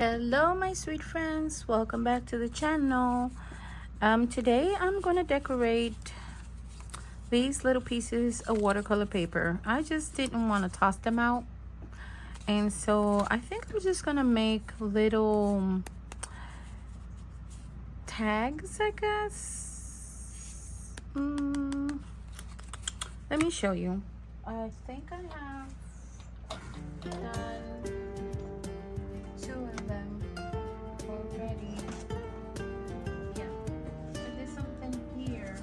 Hello my sweet friends, welcome back to the channel. Today I'm gonna decorate these little pieces of watercolor paper. I just didn't want to toss them out, and so I think I'm just gonna make little tags, I guess. Let me show you. I think I have done two of them already. Yeah, so there's something here.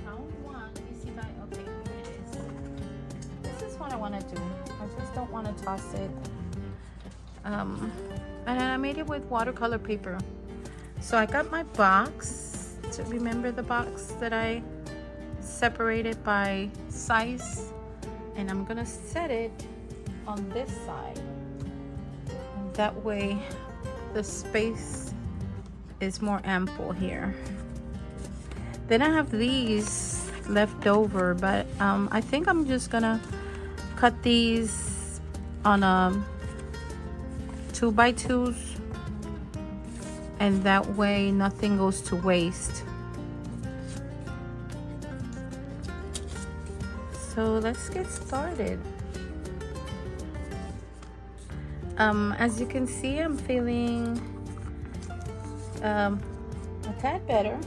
Found one. Let me see if okay, here it is. This is what I want to do. I just don't want to toss it. And I made it with watercolor paper. So I got my box. To remember the box that I separated by size, and I'm gonna set it on this side, and that way the space is more ample here. Then I have these left over, but I think I'm just gonna cut these on a 2x2s, and that way nothing goes to waste. So let's get started. As you can see, I'm feeling a tad better.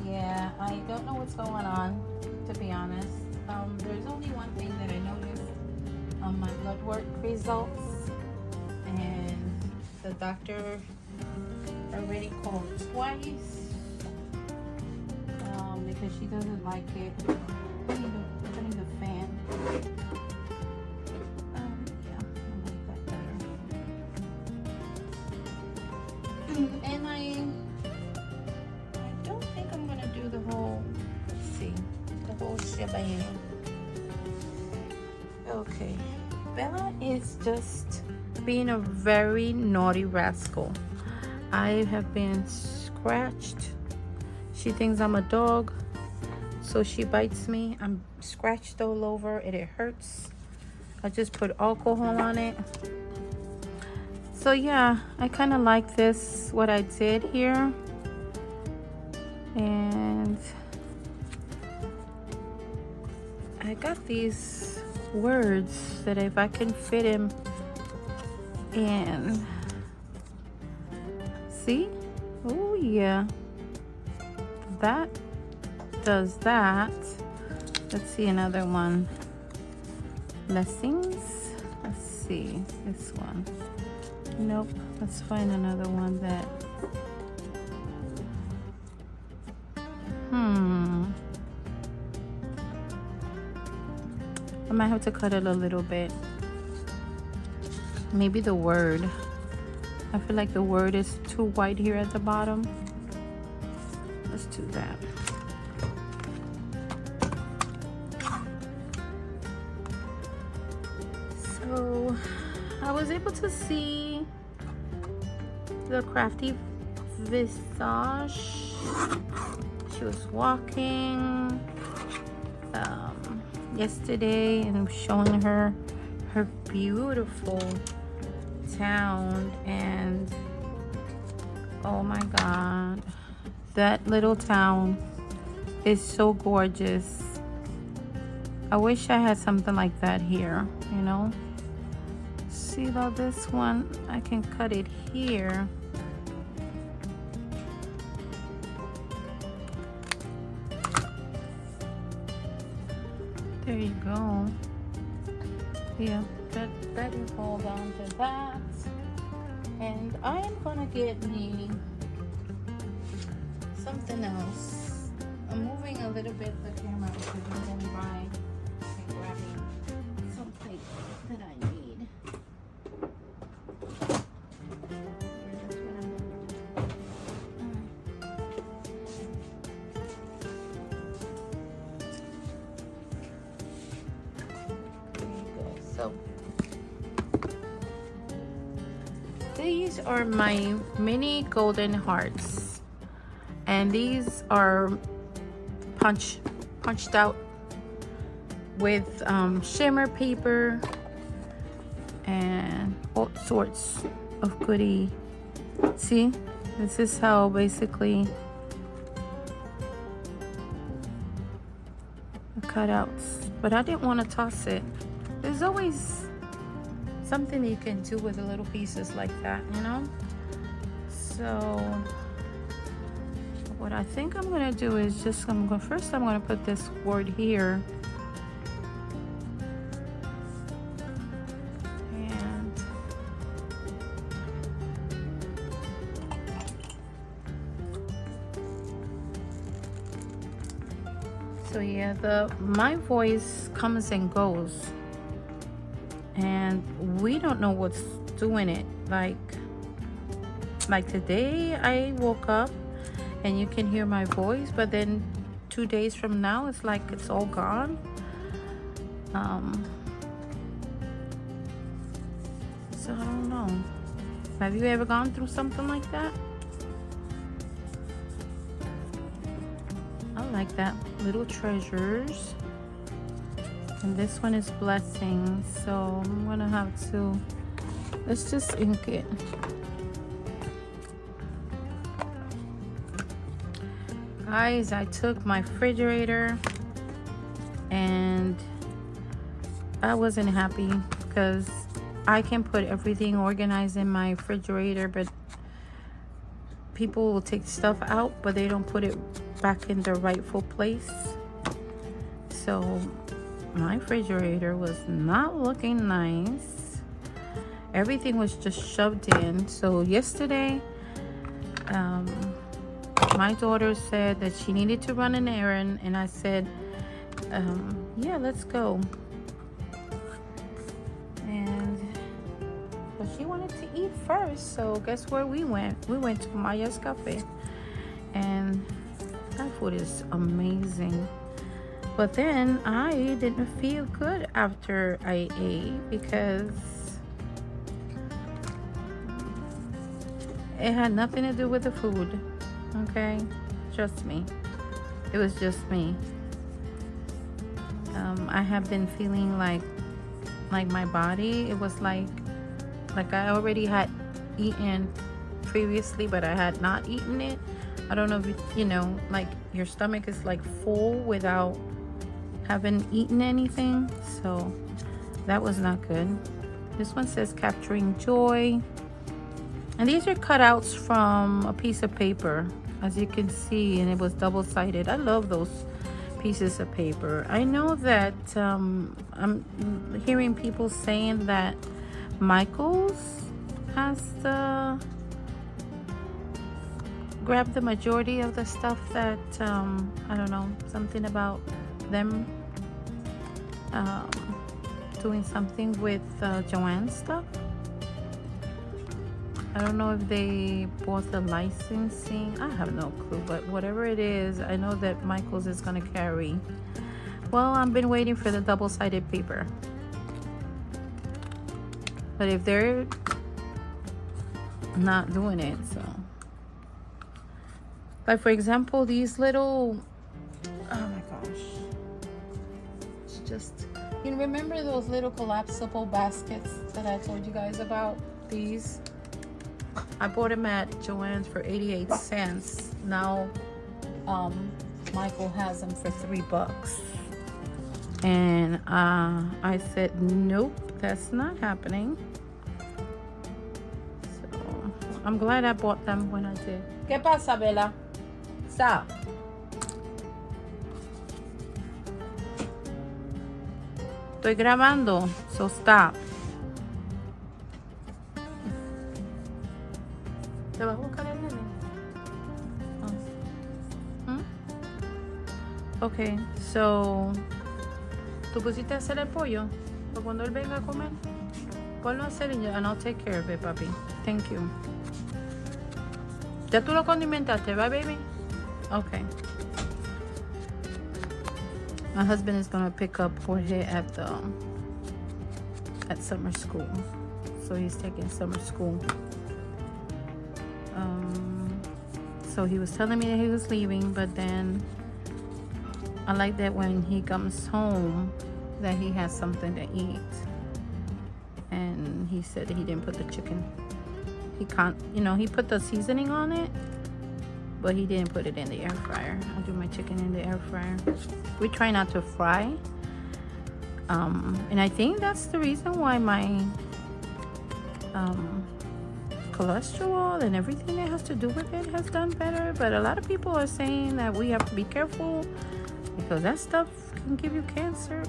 Yeah, I don't know what's going on, to be honest. There's only one thing that I noticed on my blood work results, and the doctor already called twice because she doesn't like it. Putting the fan. Yeah, I like that better. And I don't think I'm gonna do the whole. Let's see, the whole shebang. Okay, Bella is just being a very naughty rascal. I have been scratched. She thinks I'm a dog, so she bites me. I'm scratched all over it. It hurts. I just put alcohol on it. So yeah, I kind of like this, what I did here. And I got these words that if I can fit them in. See? Oh yeah. That does that. Let's see another one. Blessings. Let's see this one. Nope. Let's find another one that. I might have to cut it a little bit. Maybe the word. I feel like the word is too white here at the bottom. Let's do that. So I was able to see the crafty visage. She was walking yesterday, and showing her beautiful town, and oh my god, that little town is so gorgeous. I wish I had something like that here, you know. See though, this one I can cut it here. There you go. Yeah, that you hold on to that. And I am gonna get me something else. I'm moving a little bit the camera because I'm going by and grabbing something that I need. There you go. So these are my mini golden hearts, and these are punched out with shimmer paper and all sorts of goodie. See, this is how basically the cutouts, but I didn't want to toss it. There's always something you can do with the little pieces like that, you know? So what I think I'm gonna do is just first I'm gonna put this word here. And so yeah, my voice comes and goes, and we don't know what's doing it. Like today I woke up and you can hear my voice, but then 2 days from now it's like it's all gone. So I don't know. Have you ever gone through something like that? I like that. Little treasures. And this one is blessings. So I'm gonna have to, let's just ink it. Guys, I took my refrigerator and I wasn't happy because I can put everything organized in my refrigerator, but people will take stuff out, but they don't put it back in the rightful place. So my refrigerator was not looking nice. Everything was just shoved in. So yesterday, my daughter said that she needed to run an errand, and I said, yeah, let's go. And but she wanted to eat first, so guess where we went? We went to Maya's Cafe, and that food is amazing. But then I didn't feel good after I ate because it had nothing to do with the food. Okay, trust me, it was just me. I have been feeling like my body, it was like I already had eaten previously, but I had not eaten it. I don't know if you know, like your stomach is like full without having eaten anything. So that was not good. This one says capturing joy, and these are cutouts from a piece of paper, as you can see, and it was double-sided. I love those pieces of paper. I know that I'm hearing people saying that Michaels has grabbed the majority of the stuff that I don't know, something about them doing something with Joanne's stuff. I don't know if they bought the licensing. I have no clue, but whatever it is, I know that Michaels is gonna carry. Well, I've been waiting for the double-sided paper. But if they're not doing it, so. Like for example, these little, oh my gosh. It's just, you remember those little collapsible baskets that I told you guys about? These. I bought them at Joann's for 88 cents. Now, Michael has them for $3. And I said, nope, that's not happening. So, I'm glad I bought them when I did. ¿Qué pasa, Bella? Stop. Estoy grabando, so stop. ¿Te vas a buscar el nene? Oh. Okay, so ¿tú pusiste a hacer el pollo? ¿Para cuando él venga a comer? Ponlo a hacer and I'll take care of it, papi. Thank you. ¿Ya tú lo condimentaste, right, baby? Okay. My husband is gonna pick up Jorge at summer school. So he's taking summer school. So he was telling me that he was leaving, but then I like that when he comes home that he has something to eat. And he said he didn't put the chicken. He can't, he put the seasoning on it, but he didn't put it in the air fryer. I do my chicken in the air fryer. We try not to fry. And I think that's the reason why my cholesterol and everything that has to do with it has done better. But a lot of people are saying that we have to be careful because that stuff can give you cancer.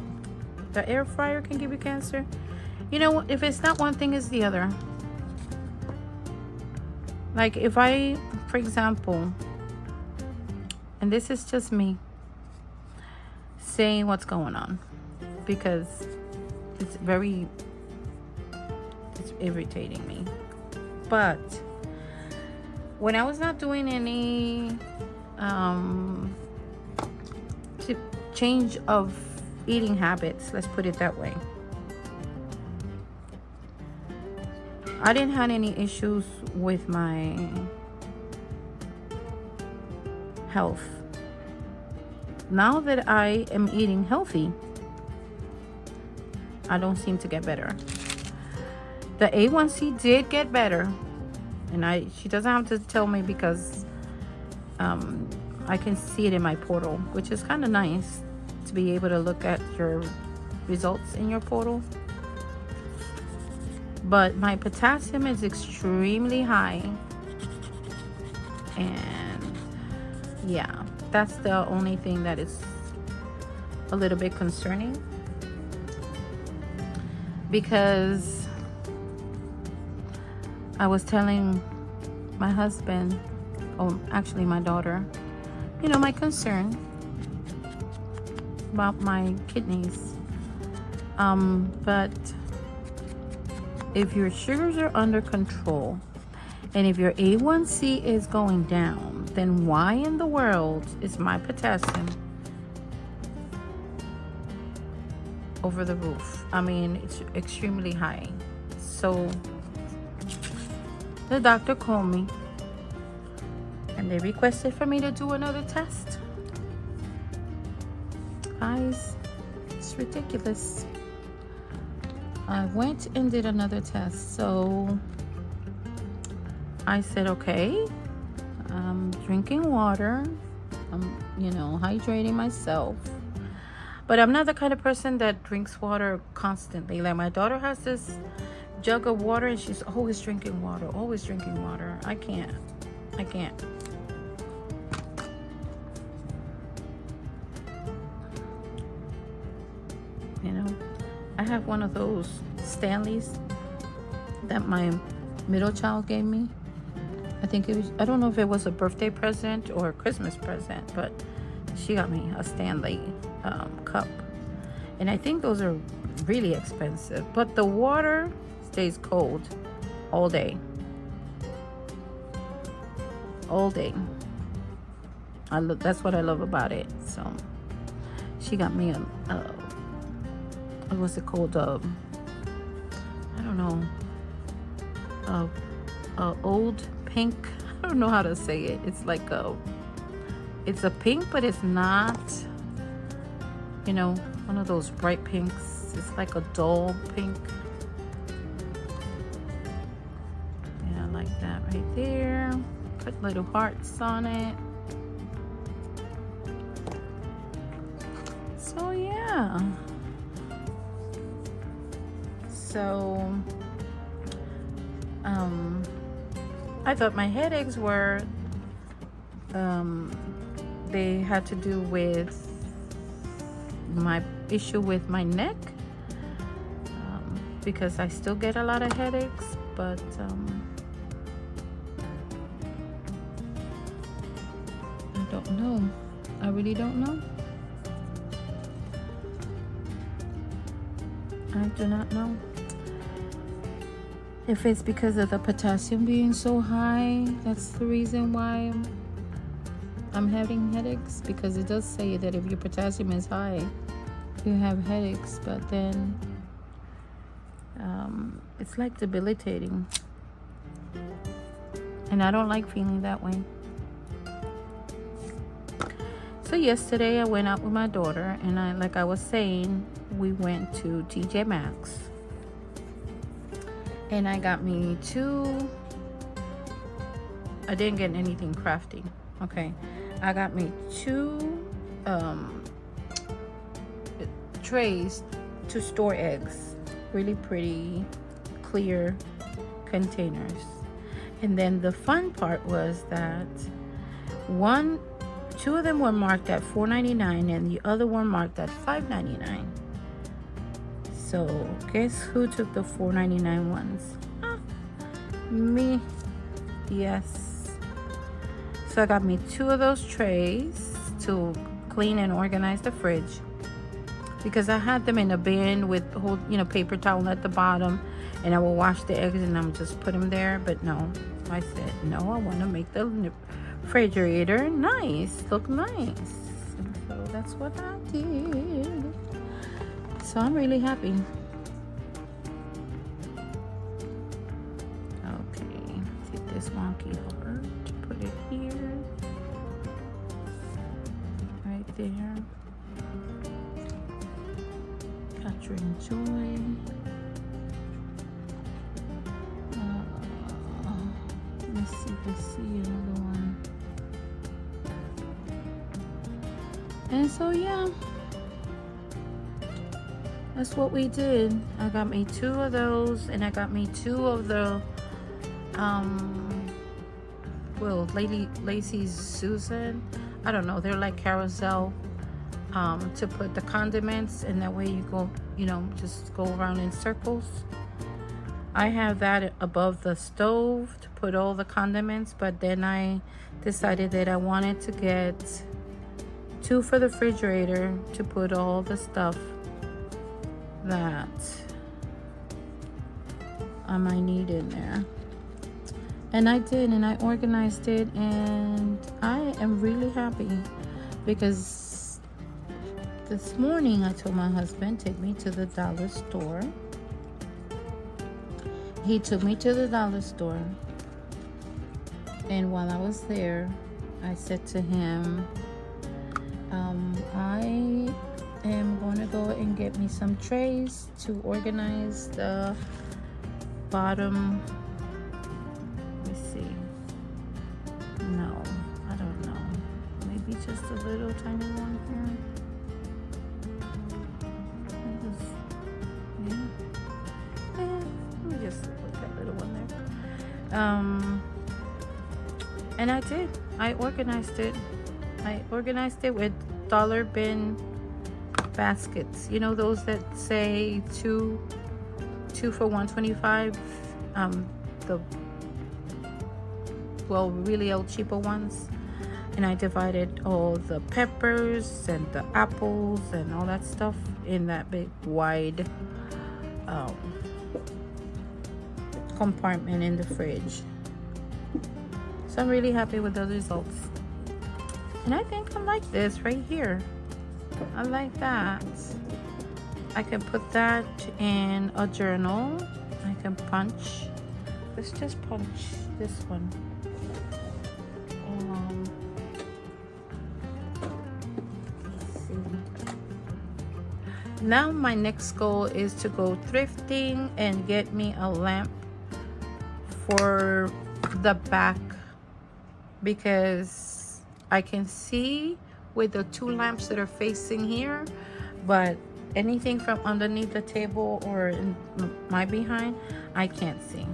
The air fryer can give you cancer. If it's not one thing, it's the other. Like if I, for example, and this is just me saying what's going on, because it's irritating me. But when I was not doing any change of eating habits, let's put it that way, I didn't have any issues with my health. Now that I am eating healthy, I don't seem to get better. The A1C did get better, and she doesn't have to tell me because I can see it in my portal, which is kind of nice to be able to look at your results in your portal. But my potassium is extremely high, and yeah, that's the only thing that is a little bit concerning, because I was telling my husband, actually my daughter, my concern about my kidneys. But if your sugars are under control and if your A1C is going down, then why in the world is my potassium over the roof? I mean, it's extremely high. So the doctor called me and they requested for me to do another test. Guys, it's ridiculous. I went and did another test. So I said, okay, I'm drinking water. I'm, hydrating myself. But I'm not the kind of person that drinks water constantly. Like my daughter has this jug of water and she's always drinking water, always drinking water. I can't. I have one of those Stanleys that my middle child gave me. I don't know if it was a birthday present or a Christmas present, but she got me a Stanley cup. And I think those are really expensive, but the water stays cold all day. That's what I love about it. So she got me what's it called? I don't know. Old pink. I don't know how to say it. It's like it's a pink, but it's not, one of those bright pinks. It's like a dull pink. Yeah, like that right there. Put little hearts on it. So yeah. So I thought my headaches were they had to do with my issue with my neck, because I still get a lot of headaches, but I don't know. I really don't know. I do not know if it's because of the potassium being so high. That's the reason why I'm having headaches, because it does say that if your potassium is high, you have headaches, but then it's like debilitating, and I don't like feeling that way. So yesterday I went out with my daughter, and like I was saying, we went to TJ Maxx. And I got me two. I didn't get anything crafty. Okay, I got me two trays to store eggs. Really pretty, clear containers. And then the fun part was that two of them were marked at $4.99 and the other one marked at $5.99. So guess who took the $4.99 ones? Me. Yes. So I got me two of those trays to clean and organize the fridge, because I had them in a bin with whole, paper towel at the bottom, and I will wash the eggs and I'm just put them there. But no, I said no, I want to make the refrigerator nice, look nice. And so that's what I did. So I'm really happy. Okay, take this wonky heart, put it here, right there. Capturing joy. Let's see if I see another one. And so yeah, that's what we did. I got me two of those, and I got me two of the Lady Lacey's Susan. I don't know, they're like carousel to put the condiments, and that way you go, just go around in circles. I have that above the stove to put all the condiments, but then I decided that I wanted to get two for the refrigerator to put all the stuff that I might need in there. And I did, and I organized it, and I am really happy, because this morning I told my husband, take me to the dollar store. He took me to the dollar store, and while I was there, I said to him, I am going to go and get me some trays to organize the bottom. Let me see. No, I don't know. Maybe just a little tiny one here. Let me just put that little one there. And I did. I organized it. With dollar bin baskets. Those that say two for $1.25. The really old cheaper ones. And I divided all the peppers and the apples and all that stuff in that big wide compartment in the fridge. So I'm really happy with the results. And I think I like this right here. I like that. I can put that in a journal. I can punch. Let's just punch this one. Let's see. Now my next goal is to go thrifting and get me a lamp for the back, because I can see with the two lamps that are facing here, but anything from underneath the table or in my behind, I can't see.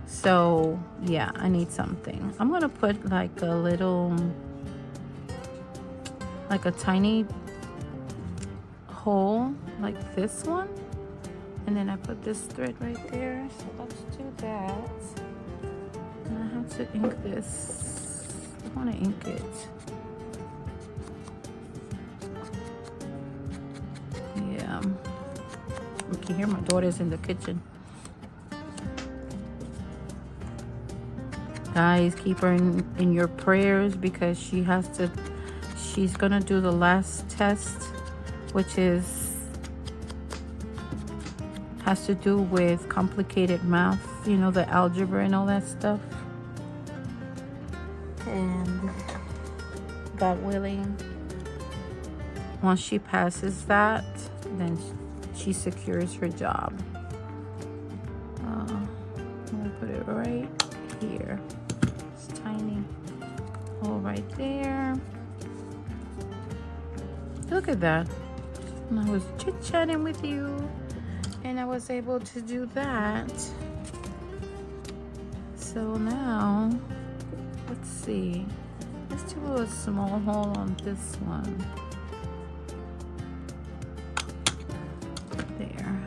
So yeah, I need something. I'm gonna put like a tiny hole like this one, and then I put this thread right there. So let's do that. And I have to ink this. I want to ink it. Yeah. You can hear my daughter's in the kitchen. Guys, keep her in your prayers, because she's gonna do the last test, which has to do with complicated math, the algebra and all that stuff. And God willing, once she passes that, then she secures her job. there. Look at that. And I was chit-chatting with you, and I was able to do that. So now, let's see. Let's do a small hole on this one. There.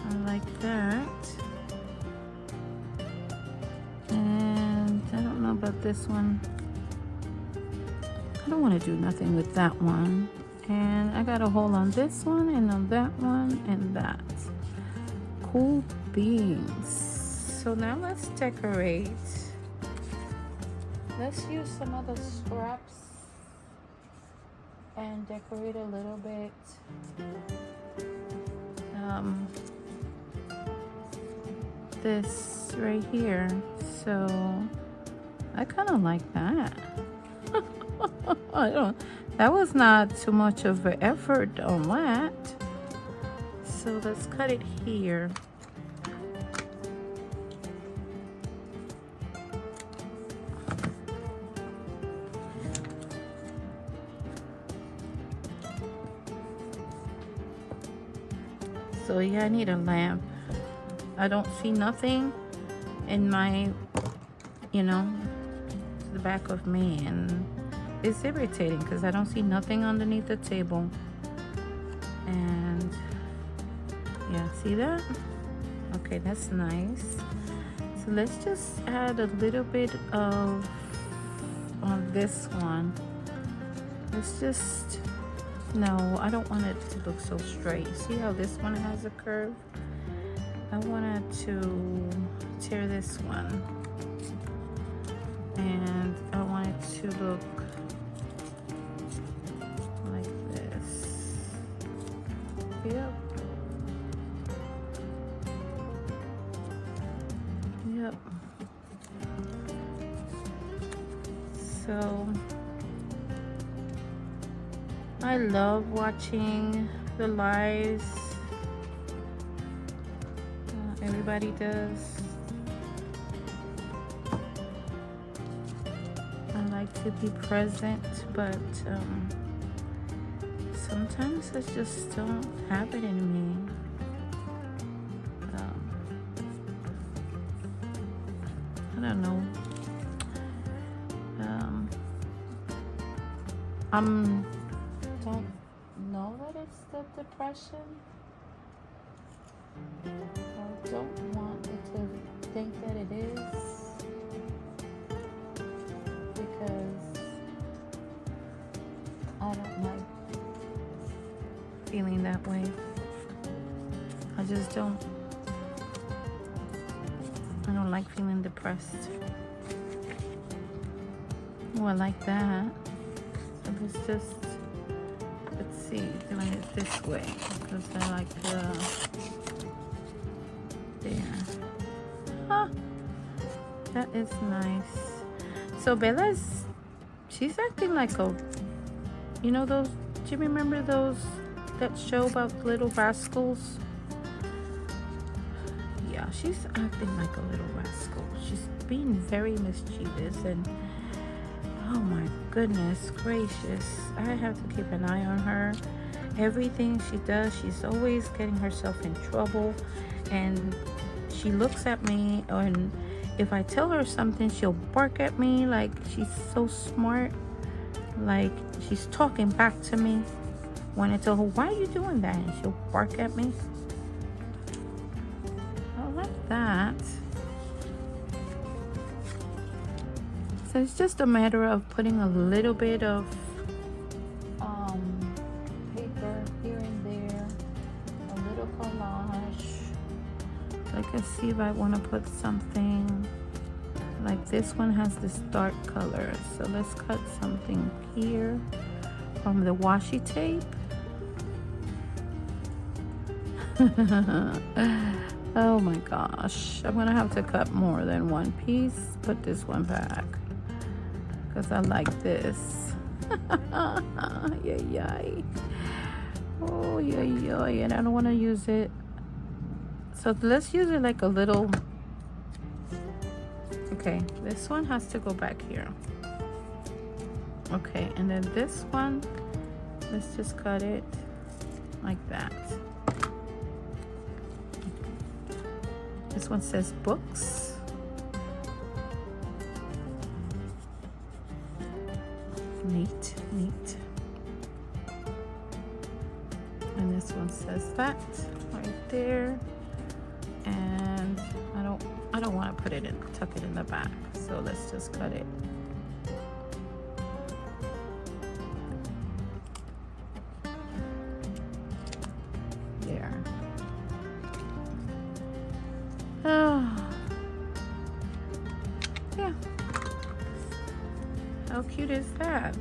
I like that. And I don't know about this one. I don't want to do nothing with that one. And I got a hole on this one and on that one and that. Cool beans. So now let's decorate. Let's use some other scraps and decorate a little bit. This right here. So I kind of like that. That was not too much of an effort on that. So let's cut it here. So yeah, I need a lamp. I don't see nothing in my, the back of me, and it's irritating because I don't see nothing underneath the table. And yeah, see that? Okay, that's nice. So let's just add a little bit of on this one. Let's just, no, I don't want it to look so straight. See how this one has a curve? I wanted to tear this one, and I want it to look like this. Yep. Yep. So I love watching the lives. Everybody does. I like to be present, but sometimes I just don't have it in me. I don't know. Don't know that it's the depression. I don't want it to think that it is, because I don't like feeling that way. I just don't. I don't like feeling depressed. Oh, I like that. So let's just, let's see, doing it this way, because I like the, there. Huh. That is nice. So Bella's, she's acting like a, those, do you remember those, that show about little rascals? Yeah, she's acting like a little rascal. She's being very mischievous, and oh my goodness gracious, I have to keep an eye on her. Everything she does, she's always getting herself in trouble, and she looks at me, and if I tell her something, she'll bark at me like she's so smart, like she's talking back to me. When I tell her, why are you doing that? And she'll bark at me. I like that. So it's just a matter of putting a little bit of paper here and there, a little collage. So I can see if I want to put something like this one has this dark color. So let's cut something here from the washi tape. Oh my gosh, I'm gonna have to cut more than one piece. Put this one back because I like this. Yay, yay. Oh, yeah, yeah, and I don't want to use it. So let's use it like a little. Okay, this one has to go back here. Okay, and then this one, let's just cut it like that. This one says books. Neat, neat. And this one says that right there. And I don't want to put it in, tuck it in the back. So let's just cut it. There. Oh. Yeah. How cute is that?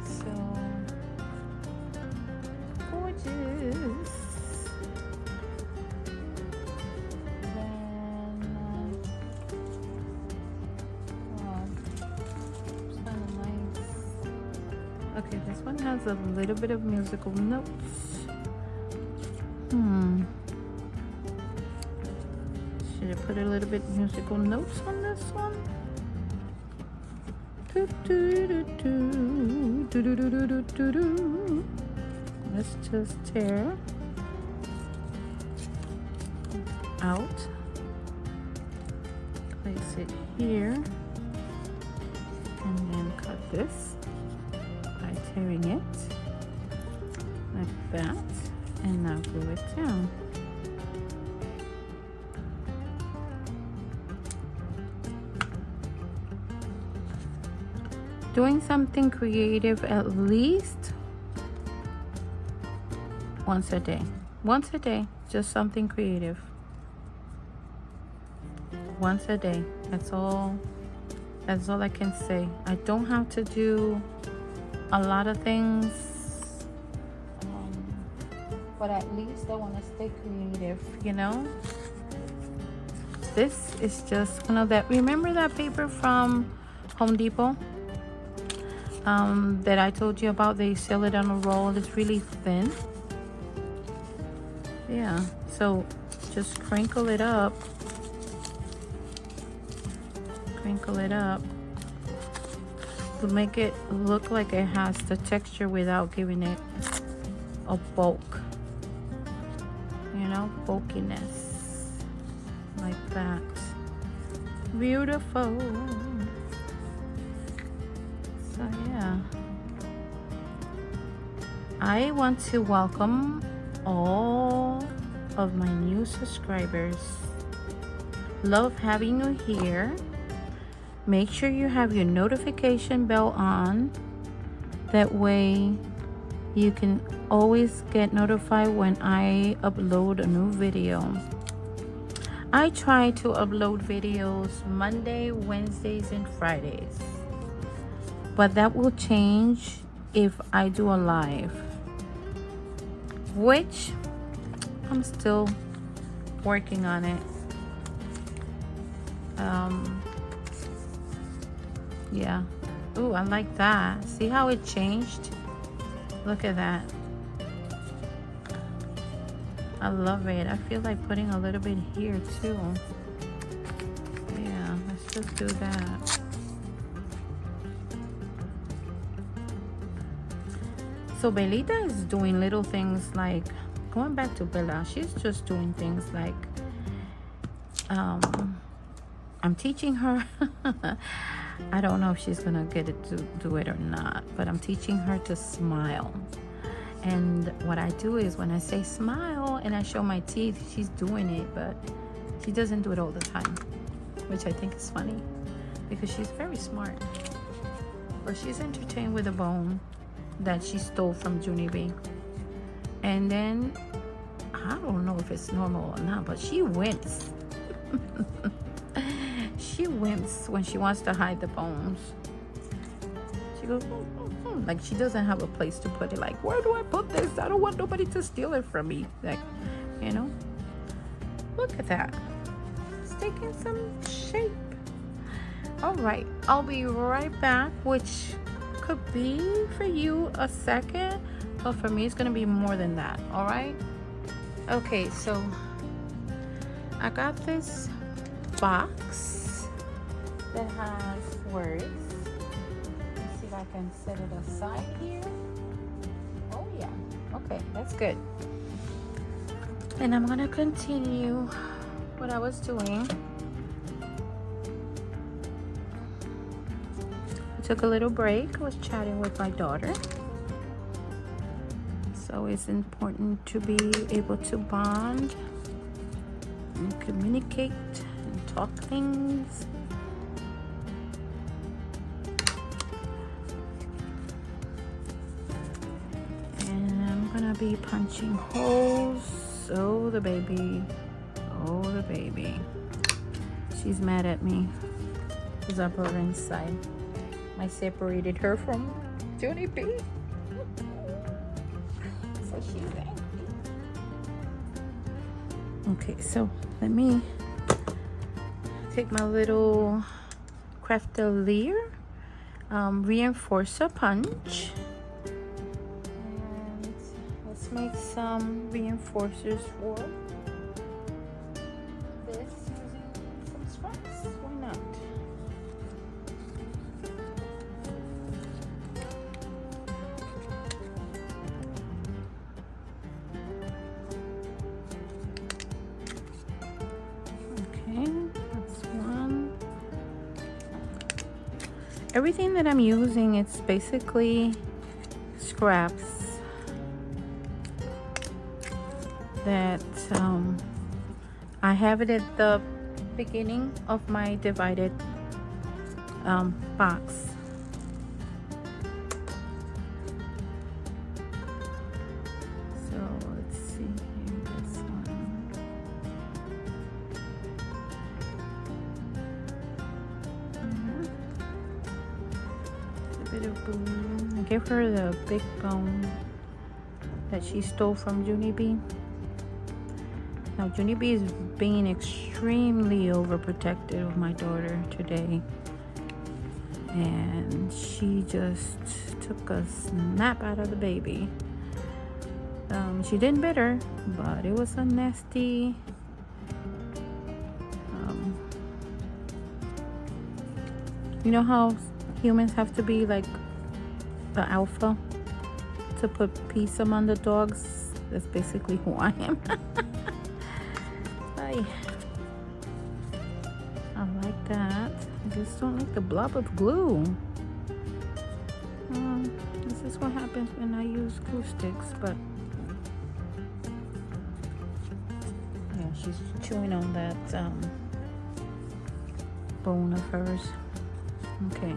So gorgeous. Okay, this one has a little bit of musical notes. Should I put a little bit musical notes on this one? Let's just tear out. Place it here. And then cut this. Tearing it like that, and now glue it down. Doing something creative at least once a day. Once a day, just something creative. Once a day. That's all I can say. I don't have to do a lot of things, but at least I want to stay creative, you know. This is just one of that. Remember that paper from Home Depot that I told you about? They sell it on a roll. It's really thin. Yeah, so just crinkle it up to make it look like it has the texture without giving it a bulk, you know, bulkiness like that. Beautiful. So yeah, I want to welcome all of my new subscribers. Love having you here. Make sure you have your notification bell on. That way you can always get notified when I upload a new video. I try to upload videos Monday, Wednesdays, and Fridays. But that will change if I do a live, which I'm still working on it. Yeah. Ooh, I like that. See how it changed? Look at that. I love it. I feel like putting a little bit here too. Yeah, let's just do that. So Belita is doing little things like, going back to Bella, she's just doing things like, I'm teaching her. I don't know if she's gonna get it to do it or not, but I'm teaching her to smile. And what I do is when I say smile and I show my teeth, she's doing it, but she doesn't do it all the time, which I think is funny because she's very smart. But she's entertained with a bone that she stole from Junie B. And then I don't know if it's normal or not, but she wins. She wimps when she wants to hide the bones. She goes, like she doesn't have a place to put it. Like, where do I put this? I don't want nobody to steal it from me. Like, you know, look at that. It's taking some shape. All right, I'll be right back, which could be for you a second, but for me, it's gonna be more than that. All right. Okay, so I got this box that has words. Let's see if I can set it aside here. Oh yeah, okay, that's good. And I'm gonna continue what I was doing. I took a little break. I was chatting with my daughter. So it's important to be able to bond and communicate and talk things. And I'm gonna be punching holes. Oh, the baby. Oh, the baby. She's mad at me because I brought her inside. I separated her from Junie B. So she's angry. Okay, so let me take my little Craftelier reinforcer punch. And let's make some reinforcers for this using some scraps. Why not? Everything that I'm using, it's basically scraps that I have it at the beginning of my divided box. So let's see here, this one. Bit of bone. I gave her the big bone that she stole from Junie B. Now Junie B is being extremely overprotective of my daughter today, and she just took a snap out of the baby. She didn't bite her, but it was a nasty you know how humans have to be like the alpha to put peace among the dogs? That's basically who I am. I like that. I just don't like the blob of glue. This is what happens when I use glue sticks, but yeah, she's chewing on that bone of hers. Okay.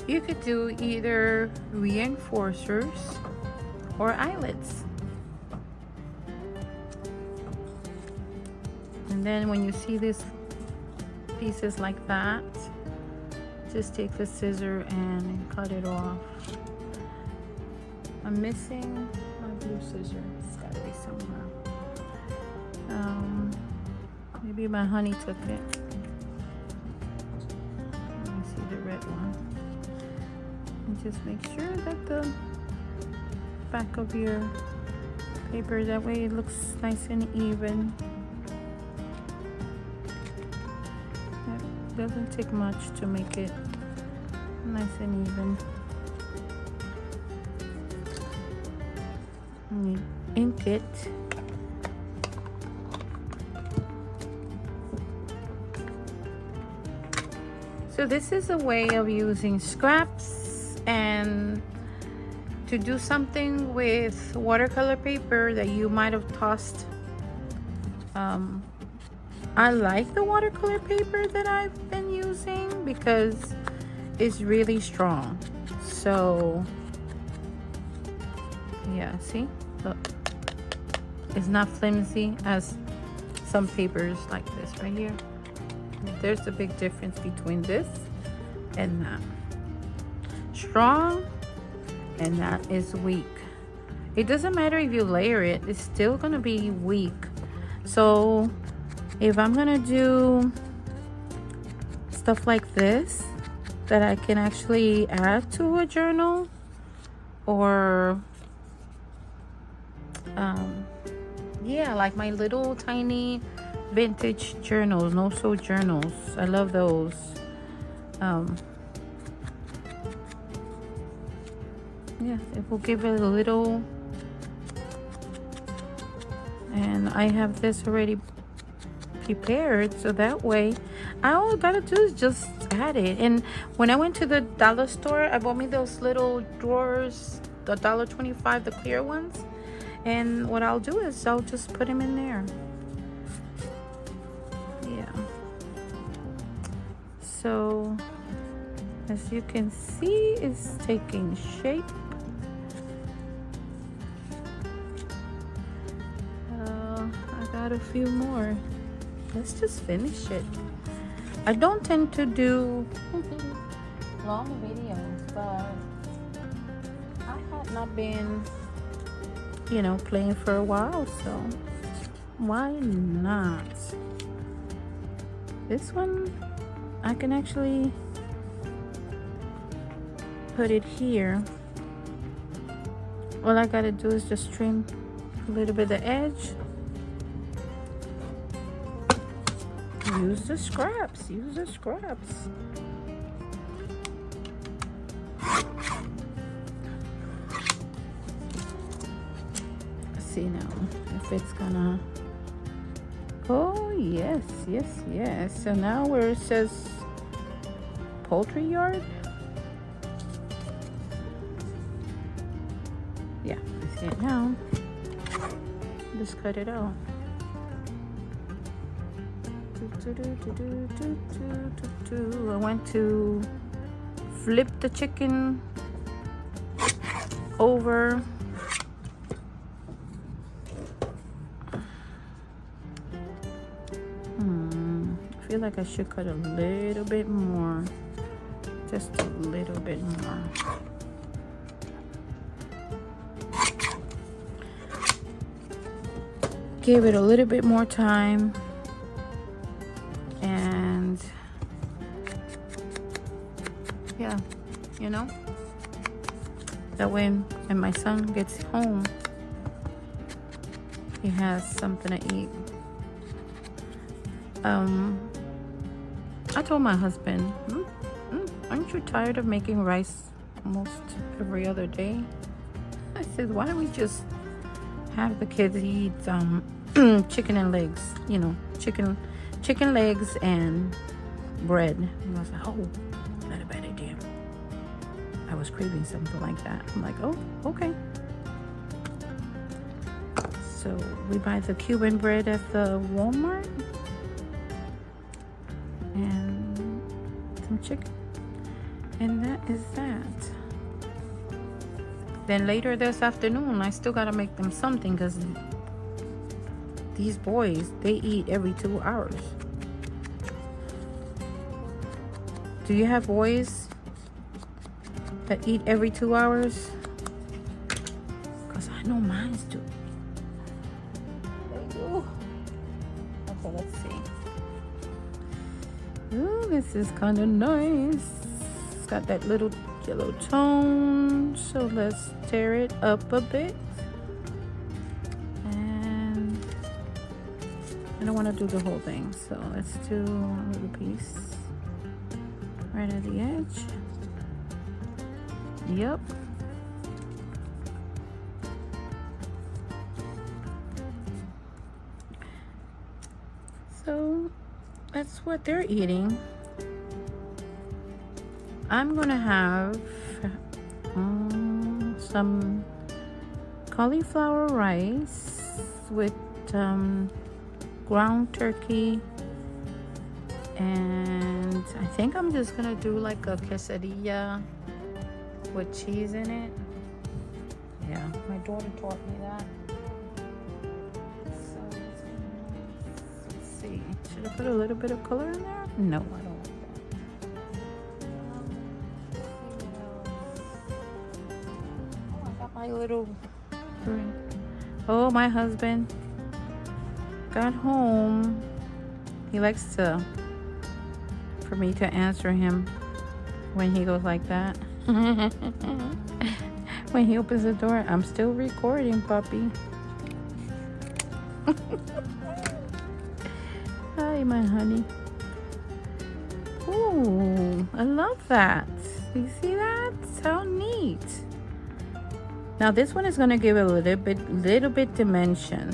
You could do either reinforcers or eyelets. And then when you see these pieces like that, just take the scissor and cut it off. I'm missing my blue scissor. It's gotta be somewhere. Maybe my honey took it. Let me see the red one. And just make sure that the back of your paper, that way it looks nice and even. It doesn't take much to make it nice and even. You ink it. So this is a way of using scraps and to do something with watercolor paper that you might have tossed. I like the watercolor paper that I've been using because it's really strong. So yeah, see, look, it's not flimsy as some papers like this right here. There's a big difference between this and that. Strong and that is weak. It doesn't matter if you layer it, it's still gonna be weak. So if I'm gonna do stuff like this that I can actually add to a journal, or yeah, like my little tiny vintage journals, no sew journals. I love those. Yeah, it will give it a little. And I have this already prepared, so that way all I gotta do is just add it. And when I went to the dollar store, I bought me those little drawers, the $1.25, the clear ones. And what I'll do is I'll just put them in there. Yeah. So as you can see, it's taking shape. I got a few more. Let's just finish it. I don't tend to do long videos, but I had not been, you know, playing for a while, so why not? This one, I can actually put it here. All I gotta do is just trim a little bit of the edge. Use the scraps, use the scraps. Let's see now if it's gonna, oh yes, yes, yes. So now where it says poultry yard, yeah, I see it now. Just cut it out. I went to flip the chicken over. I feel like I should cut a little bit more, just a little bit more. Give it a little bit more time. And yeah, you know, that way when my son gets home, he has something to eat. I told my husband, aren't you tired of making rice almost every other day? I said, why don't we just have the kids eat chicken and legs, you know, chicken legs and bread. And I was like, oh, not a bad idea. I was craving something like that. I'm like, oh, okay. So we buy the Cuban bread at the Walmart and some chicken, and that is that. Then later this afternoon, I still gotta make them something, because these boys, they eat every 2 hours. Do you have boys that eat every 2 hours? Because I know mine do. They do. Okay, let's see. Ooh, this is kind of nice. It's got that little yellow tone. So let's tear it up a bit. And I don't want to do the whole thing, so let's do a little piece right at the edge. Yep. So that's what they're eating. I'm gonna have some cauliflower rice with ground turkey, and I think I'm just gonna do like a quesadilla with cheese in it. Yeah, my daughter taught me that. So let's see, should I put a little bit of color in there? No, I don't want that. Oh, I got my little, oh, my husband got home He likes for me to answer him when he goes like that. When he opens the door, I'm still recording, puppy. Hi, my honey. Ooh, I love that. You see that? How neat. Now this one is going to give a little bit dimension.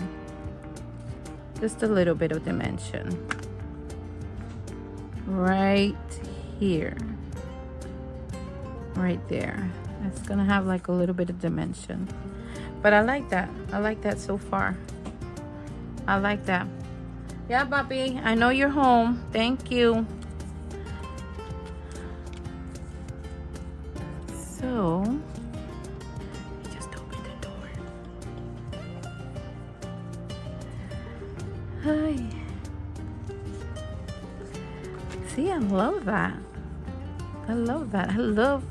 Just a little bit of dimension. Right here. Right there. It's going to have like a little bit of dimension. But I like that. I like that so far. I like that. Yeah, puppy. I know you're home. Thank you. So, just open the door. Hi. See, I love that. I love that. I love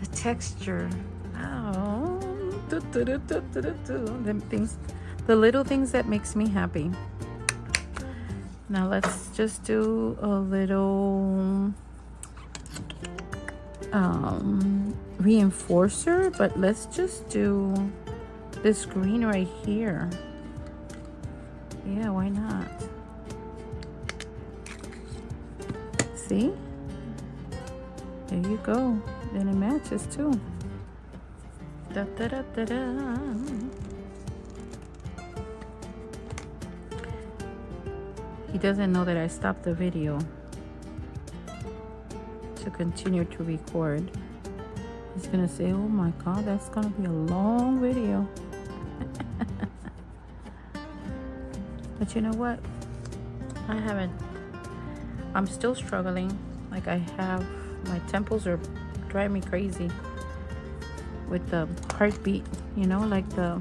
the texture. Oh, them things, the little things that makes me happy. Now let's just do a little reinforcer, but let's just do this green right here. Yeah, why not? See? There you go. Then it matches too. Da, da, da, da, da. He doesn't know that I stopped the video to continue to record. He's gonna say, oh my god, that's gonna be a long video. But you know what? I'm still struggling. Like my temples are driving me crazy with the heartbeat, you know, like the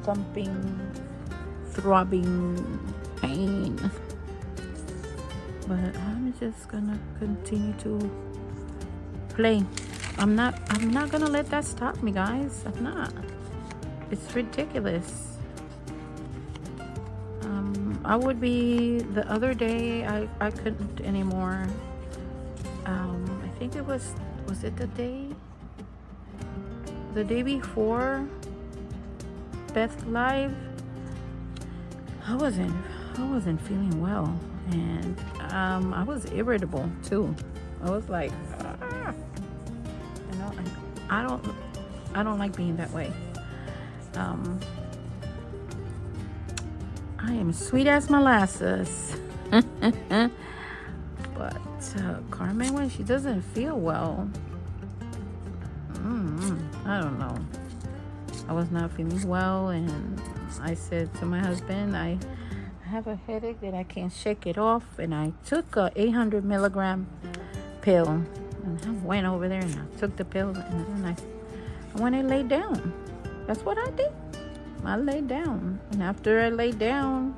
thumping, throbbing pain. But I'm just gonna continue to play. I'm not gonna let that stop me, guys. I'm not. It's ridiculous. I would be the other day. I couldn't anymore. I think it was it the day before Beth Live? I wasn't feeling well, and I was irritable too. I was like, you know, I don't like being that way. I am sweet as molasses. But Carmen, when she doesn't feel well, I don't know. I was not feeling well, and I said to my husband, I have a headache that I can't shake it off, and I took a 800 milligram pill, and I went over there and I took the pill, and then I went and laid down. That's what I did. I laid down, and after I laid down,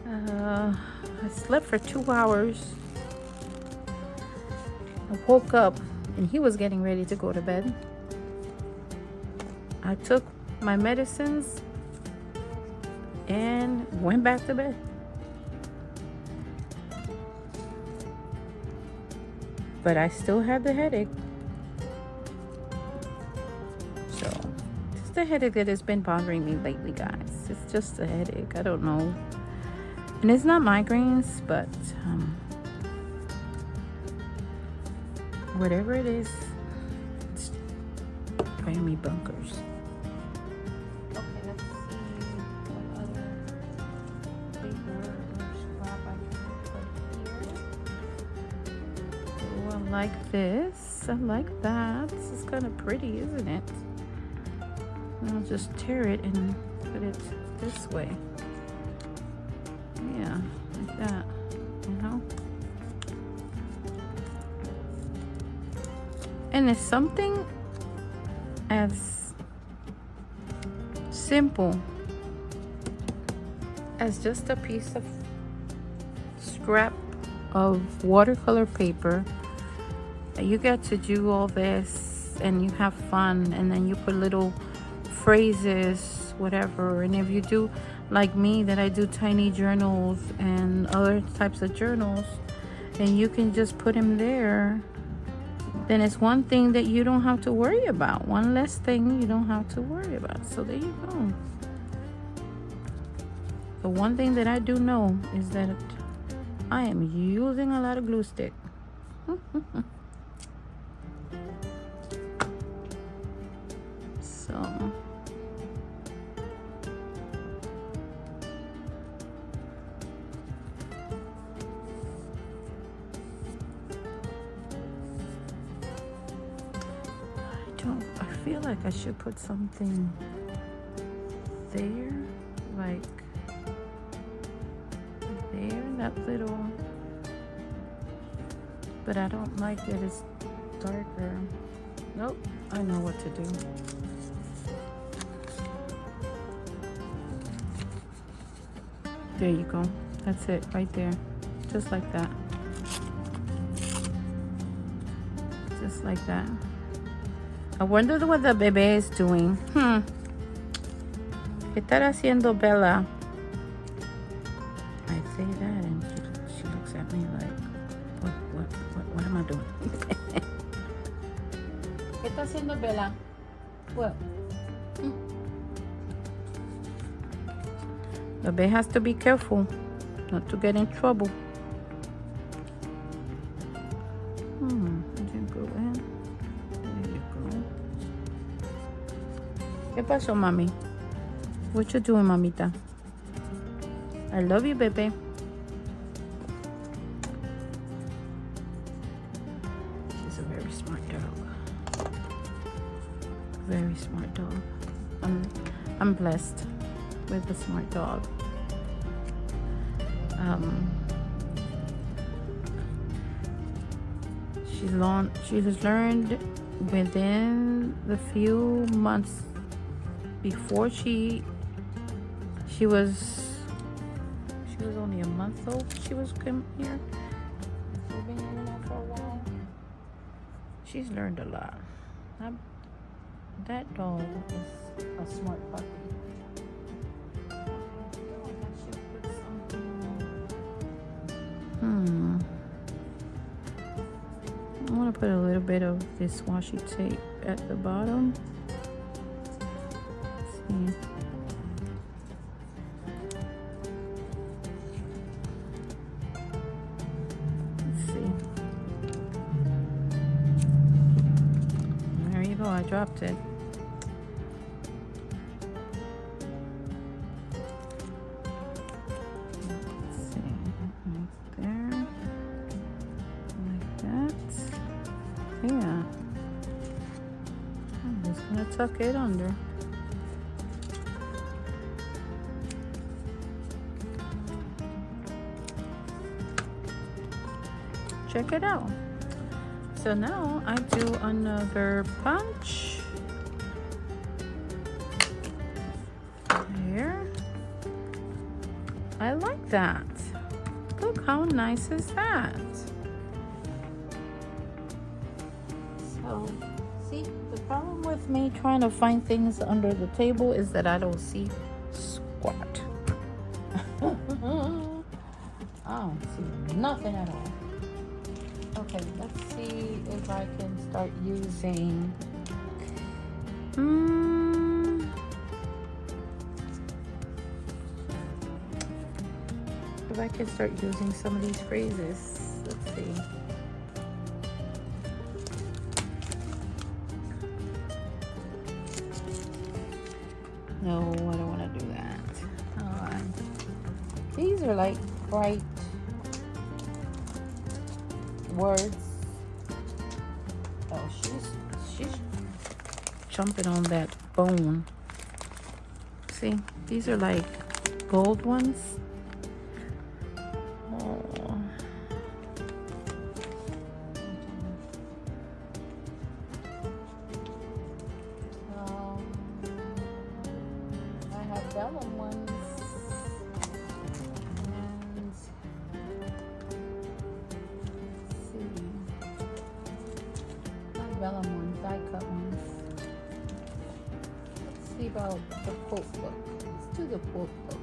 I slept for 2 hours. I woke up, and he was getting ready to go to bed. I took my medicines and went back to bed. But I still had the headache. So, it's the headache that has been bothering me lately, guys. It's just a headache. I don't know. And it's not migraines, but whatever it is, it's driving me bunkers. Okay, let's see what other paper or scrap I can put here. Oh, I like this. I like that. This is kind of pretty, isn't it? I'll just tear it and put it this way. Yeah, like that, you know? And it's something as simple as just a piece of scrap of watercolor paper. You get to do all this and you have fun, and then you put little phrases, whatever. And if you do like me, that I do tiny journals and other types of journals, and you can just put them there, then it's one thing that you don't have to worry about. One less thing you don't have to worry about. So there you go. The one thing that I do know is that I am using a lot of glue stick. So I feel like I should put something there, like there, that little, but I don't like that it's darker. Nope, I know what to do. There you go. That's it right there. Just like that. Just like that. I wonder what the bebé is doing. ¿Qué estará haciendo Bella? I say that and she looks at me like, what am I doing? ¿Qué está haciendo Bella? What? The baby has to be careful not to get in trouble. Did you go in? There you go. ¿Qué pasó, mami? What you doing, mamita? I love you, baby. She's a very smart dog. Very smart dog. I'm blessed with a smart dog. She's learned within the few months before she was only a month old. She was coming here. She's been here now for a while. She's learned a lot. That dog is a smart puppy. I want to put a little bit of this washi tape at the bottom. Let's see. Let's see. There you go. I dropped it. Yeah, I'm just gonna tuck it under. Check it out. So now I do another punch here. I like that. Look how nice is that? See, the problem with me trying to find things under the table is that I don't see squat. I don't see nothing at all. Okay, let's see if I can start using if I can start using some of these phrases. Let's see. No, I don't want to do that. These are like bright words. Oh, she's jumping on that bone. See, these are like gold ones. Oh. I have vellum ones. And let's see. Not vellum ones, die cut ones. Let's see about the quote book. Let's do the quote book.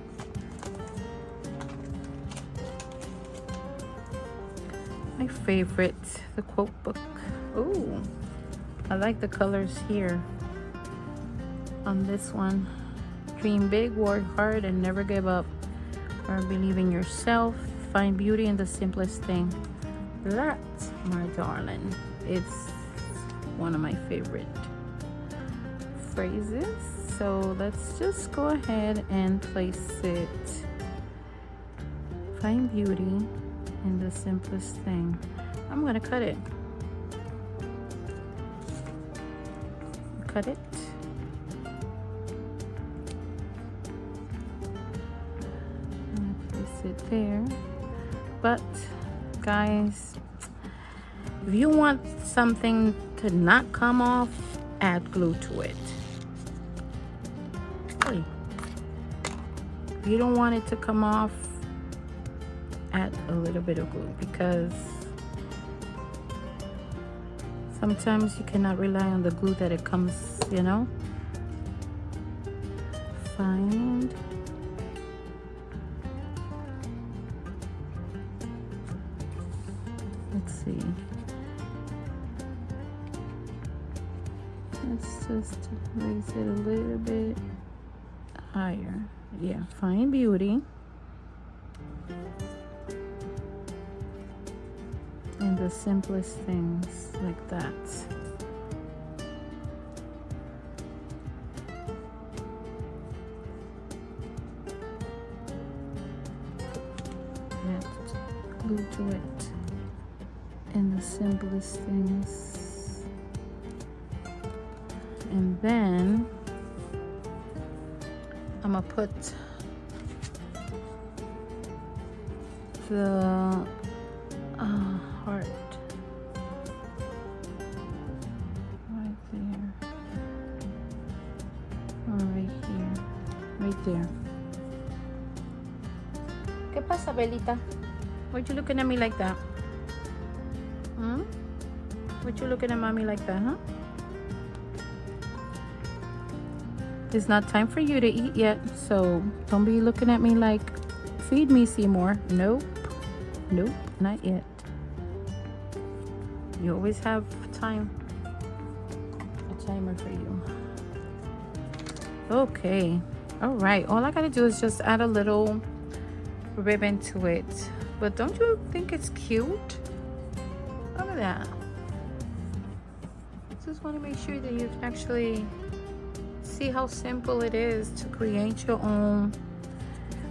My favorite, the quote book. Ooh, I like the colors here on this one. Dream big, work hard, and never give up. Or believe in yourself. Find beauty in the simplest thing. That, my darling, it's one of my favorite phrases. So let's just go ahead and place it. Find beauty in the simplest thing. I'm gonna cut it. Cut it. I'm gonna place it there. But guys, if you want something to not come off, add glue to it. Hey. If you don't want it to come off, add a little bit of glue, because sometimes you cannot rely on the glue that it comes, you know. Find let's see. Let's just raise it a little bit higher. Yeah, find beauty in the simplest things, like that. Add glue to it in the simplest things. And then I'm gonna put the heart right there, or right here, right there. ¿Qué pasa, Belita? Why you looking at me like that? What you looking at mommy like that, huh? It's not time for you to eat yet, so don't be looking at me like, feed me, Seymour. Nope, nope, not yet. You always have time, a timer for you. Okay, all right, all I gotta do is just add a little ribbon to it. But don't you think it's cute? Look at that. Just want to make sure that you can actually see how simple it is to create your own.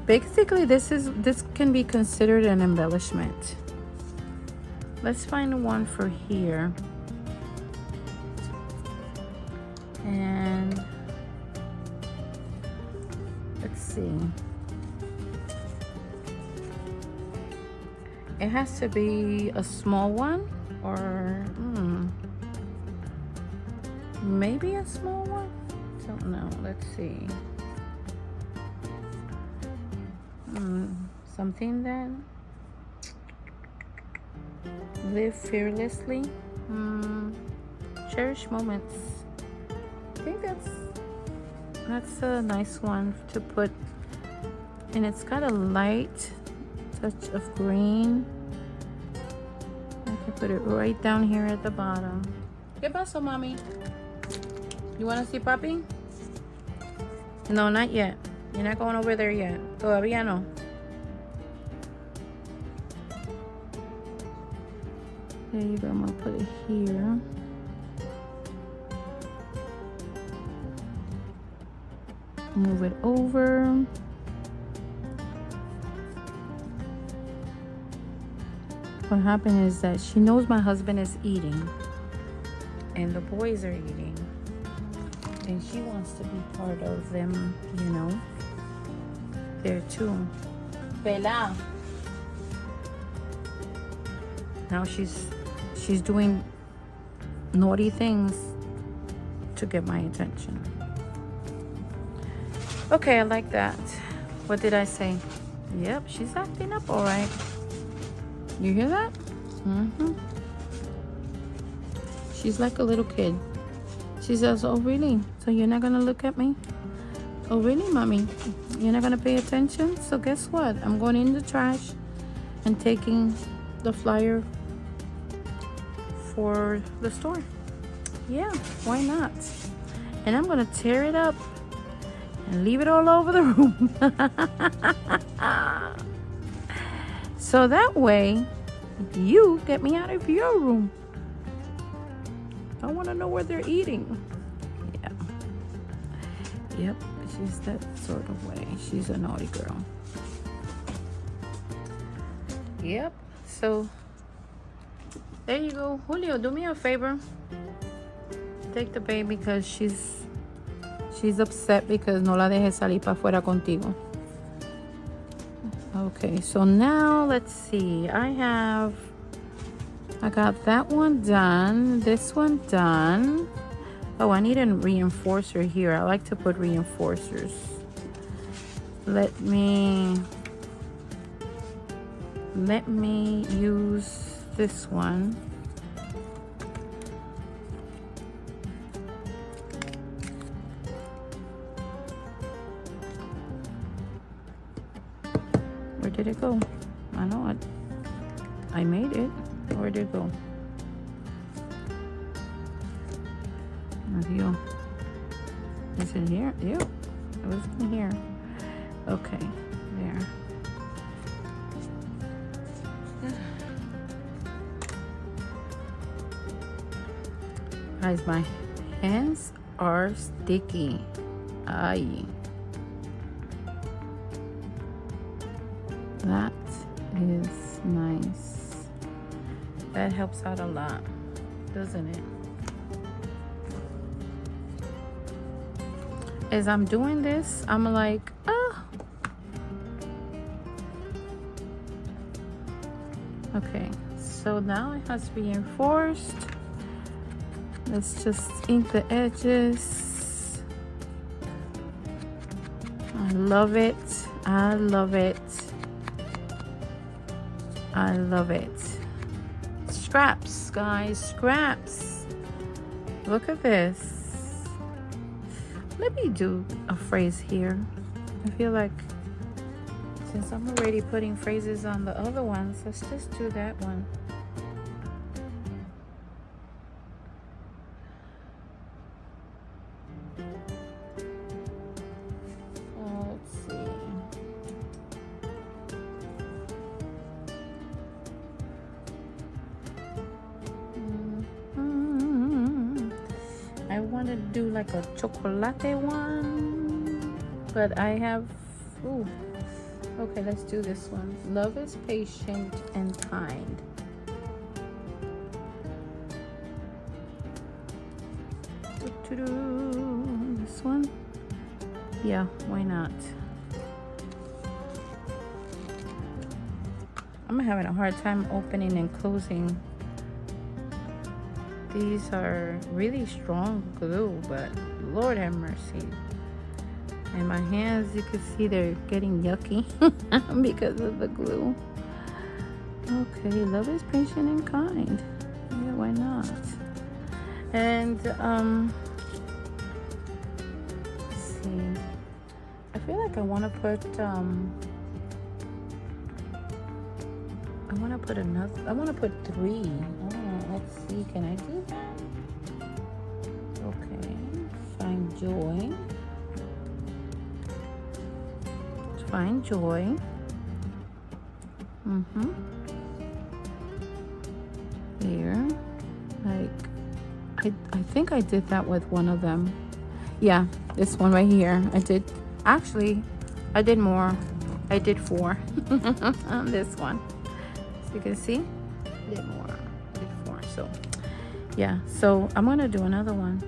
Basically, this can be considered an embellishment. Let's find one for here. And let's see. It has to be a small one, or maybe a small one. Don't know. Let's see. Something that live fearlessly. Cherish moments. I think that's a nice one to put. And it's got a light touch of green. I can put it right down here at the bottom. ¿Qué pasó, mommy? You want to see Papi? No, not yet. You're not going over there yet. Todavía no. There you go. I'm going to put it here. Move it over. What happened is that she knows my husband is eating and the boys are eating, and she wants to be part of them, you know, there too. Bella. Now she's doing naughty things to get my attention. Okay, I like that. What did I say? Yep, she's acting up all right. You hear that? She's like a little kid. She says, oh really? So you're not gonna look at me? Oh, really, mommy? You're not gonna pay attention? So guess what? I'm going in the trash and taking the flyer for the store. Yeah, why not? And I'm gonna tear it up and leave it all over the room. So that way, you get me out of your room. I wanna know where they're eating. Yeah. Yep, she's that sort of way. She's a naughty girl. Yep, so there you go. Julio, do me a favor. Take the baby because she's upset because no la deje salir para afuera contigo. Okay, so now let's see. I got that one done. This one done. Oh, I need a reinforcer here. I like to put reinforcers. Let me use this one. Where did it go? I know it. I made it. Where did it go? Adios. Is it here? Yep. It was in here. Okay. There. Guys, my hands are sticky. Aye. That is nice. That helps out a lot, doesn't it? As I'm doing this, I'm like, oh. Okay, so now it has reinforced. Let's just ink the edges. I love it. I love it. I love it. Scraps, guys, scraps. Look at this. Let me do a phrase here. I feel like since I'm already putting phrases on the other ones, let's just do that one. Let's see. I want to do like a chocolate one, but I have, ooh, okay, let's do this one. Love is patient and kind. This one, yeah, why not? I'm having a hard time opening and closing. These are really strong glue, but Lord have mercy. And my hands, you can see they're getting yucky because of the glue. Okay, love is patient and kind. Yeah, why not? And let's see. I feel like I want to put I want to put 3. Oh, let's see, can I do that? Okay, find joy. Find joy. Here, like I think I did that with one of them. Yeah, this one right here. I did more. I did 4 on this one. So you can see, did more, did 4. So yeah, so I'm gonna do another one.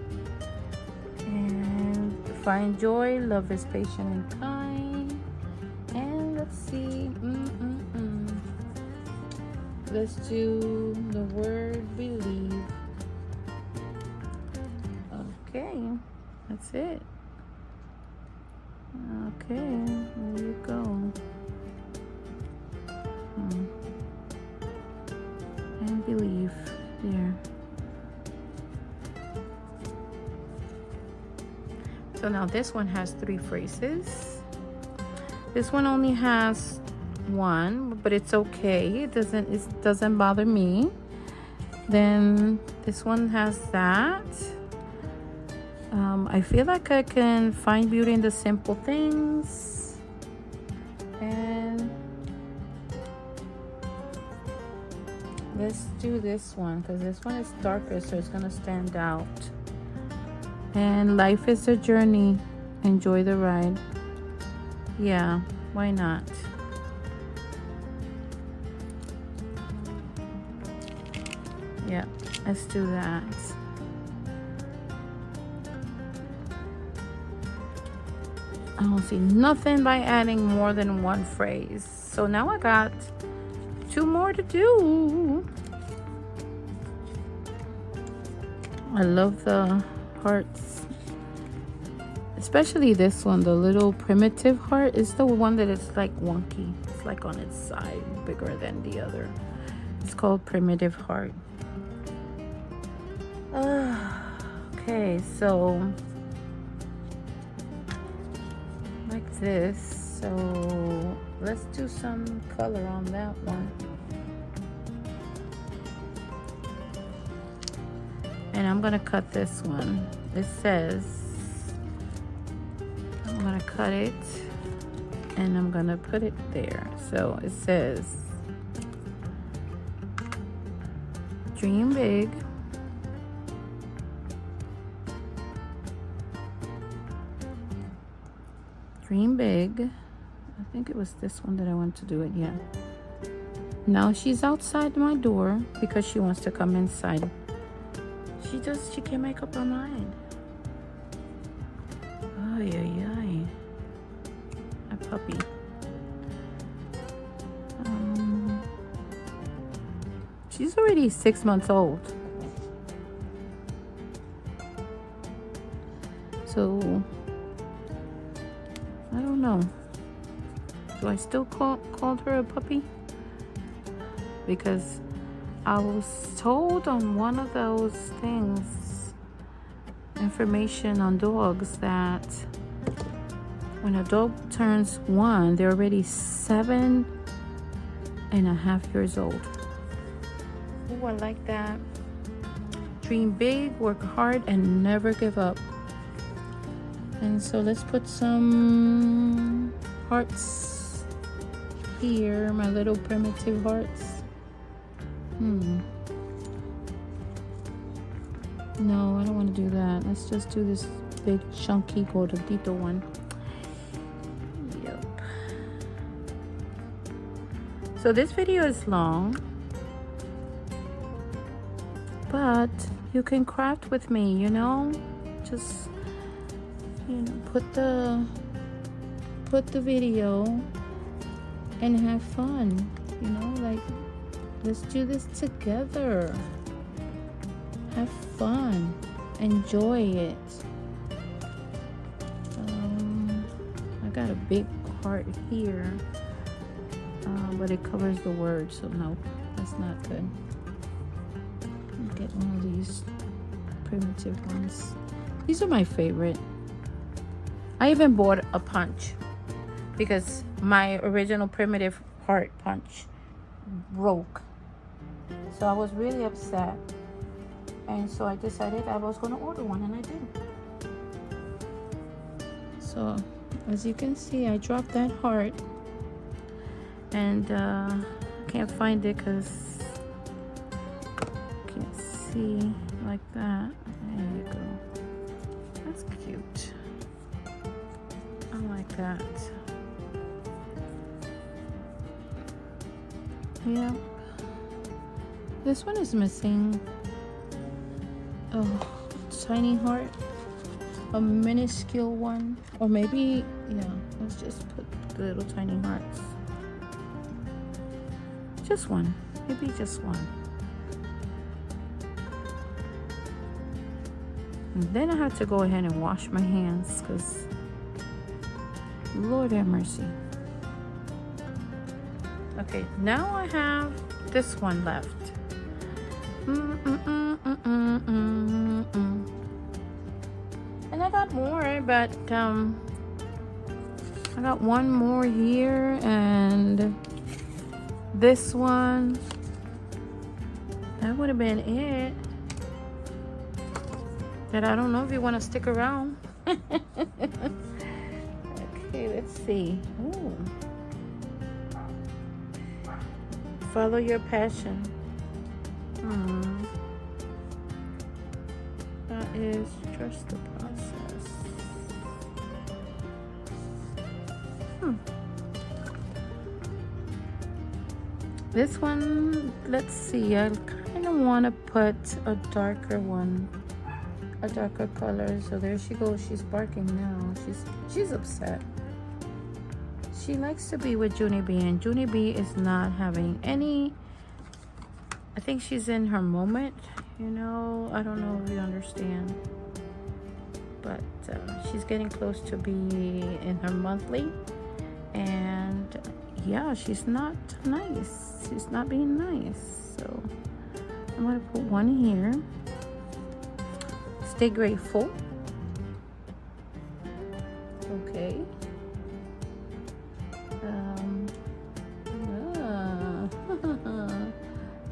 And find joy, love is patient and kind. And let's see, let's do the word believe. Okay, that's it. Okay, there you go. And believe there. So So now this one has 3 phrases. This one only has 1, but it's okay. It doesn't bother me. Then this one has that. I feel like I can find beauty in the simple things. And let's do this one because this one is darker, so it's gonna stand out. And life is a journey. Enjoy the ride. Yeah, why not? Yeah, let's do that. I don't see nothing by adding more than 1 phrase. So now I got 2 more to do. I love the hearts. Especially this one, the little primitive heart is the one that is like wonky. It's like on its side, bigger than the other. It's called primitive heart. Okay, so like this. So let's do some color on that one. And I'm gonna cut this one. It says, I'm gonna cut it and I'm gonna put it there. So it says, dream big. Dream big. I think it was this one that I want to do it. Yeah. Now she's outside my door because she wants to come inside. She can't make up her mind. Ay, ay, ay. A puppy. She's already 6 months old. So, I don't know. Do I still called her a puppy? Because I was told on one of those things, information on dogs, that when a dog turns 1, they're already 7.5 years old. Oh, I like that. Dream big, work hard, and never give up. And so let's put some hearts here, my little primitive hearts. No, I don't want to do that. Let's just do this big chunky gordito one. Yep. So this video is long, but you can craft with me, you know? Just, you know, put the video and have fun, you know, like, let's do this together. Have fun. Enjoy it. I got a big heart here, but it covers the word, so no, that's not good. Get one of these primitive ones. These are my favorite. I even bought a punch because my original primitive heart punch broke. So I was really upset. And so I decided I was going to order one, and I did. So as you can see, I dropped that heart. And I can't find it because I can't see like that. There you go. That's cute. I like that. Yeah. This one is missing. Oh, tiny heart. A minuscule one. Or maybe, yeah, let's just put the little tiny hearts. Just one. Maybe just one. And then I have to go ahead and wash my hands because Lord have mercy. Okay, now I have this one left. And And I got more, but I got one more here, and this one. That would have been it. But I don't know if you want to stick around. Okay, let's see. Ooh. Follow your passion. That is trust the process. This one, let's see. I kind of want to put a darker one, a darker color. So there she goes. She's barking now. She's upset. She likes to be with Junie B, and Junie B is not having any. I think she's in her moment. You know, I don't know if you understand, but she's getting close to be in her monthly, and yeah, she's not nice. She's not being nice. So I'm gonna put one here. Stay grateful. Okay.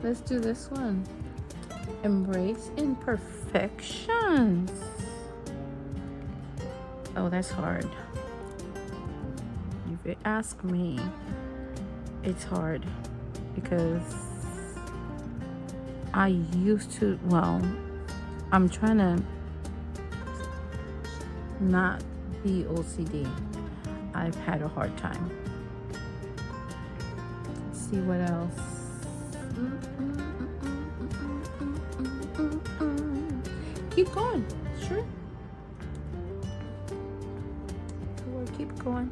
Let's do this one. Embrace imperfections. Oh, that's hard. If you ask me, it's hard because I used to, well, I'm trying to not be OCD. I've had a hard time. Let's see what else. Keep going. Sure. Keep going.